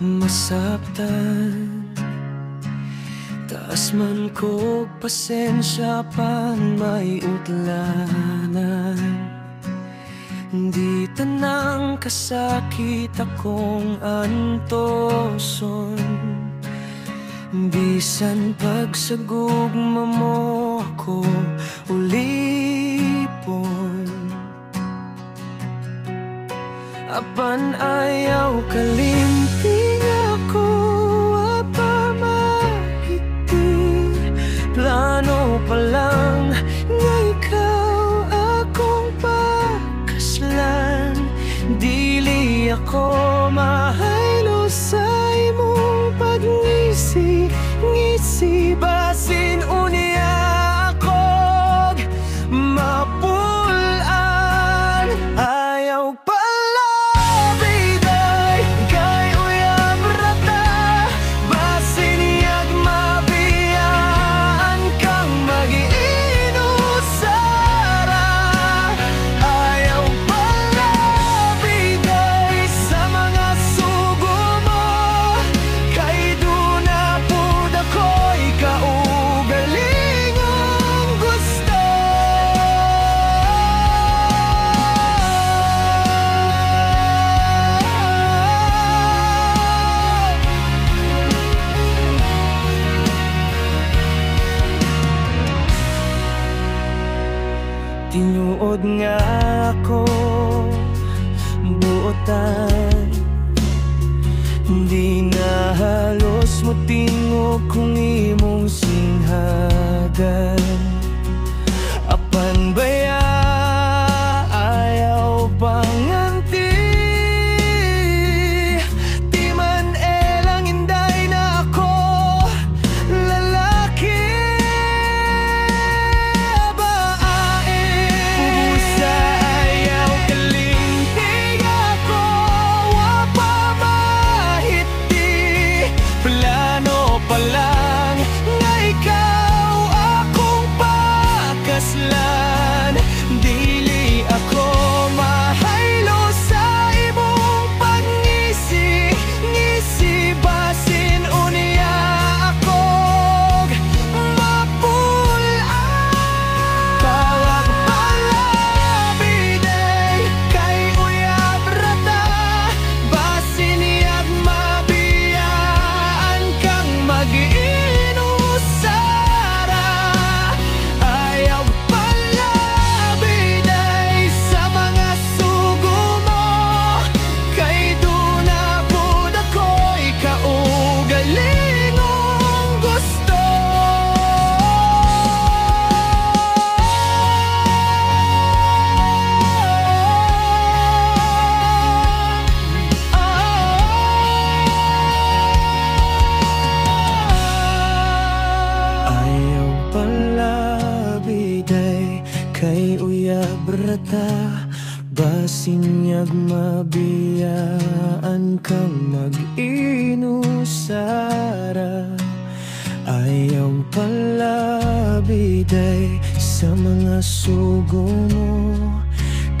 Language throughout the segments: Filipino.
masabtan. Taas man ko pasensya pan may utlanan. Di tanang kasakit akong antoson. Bisan pagsagugma mo ako ulipon. Apan ayaw kalimting ako, apa mahiti. Plano pa lang nga ikaw akong pakaslan. Dili ako mahaylo sa imong pagngisi-ngisi. Basin unya akong mapulan. Ayaw pala biday kay uyab rata. Basin iyag mabiyaan kang mag-iinusara. Ayaw pala biday sa mga sugo mo. Kay duna pud ako'y kaugalingong gusto. Tinuod nga ako buotan. Di na halos mo tingog kung imong singhagan. Apan baya ayaw panganti. Di man elang inday na ako lalaki. Pusa ayaw kalimtig ako, wapa mahiti. Plano pa lang nga ikaw akong pakaslan. Dili ako mahaylo sa imong pagngisi-ngisi. Basin unya akong mapulan. Tawag pala biday kay uyab rata. Basin iyag mabiyaan kang mag-iinusara. Ayaw pala biday sa mga sugo mo. Kay duna pud ako'y kaugalingong gusto. Ayaw pala biday kay uyab rata. Basin iyag mabiyaan kang mag-inusara. Ayaw pala biday sa mga sugo mo.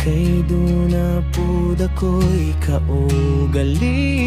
Kay duna pud ako'y kaugaling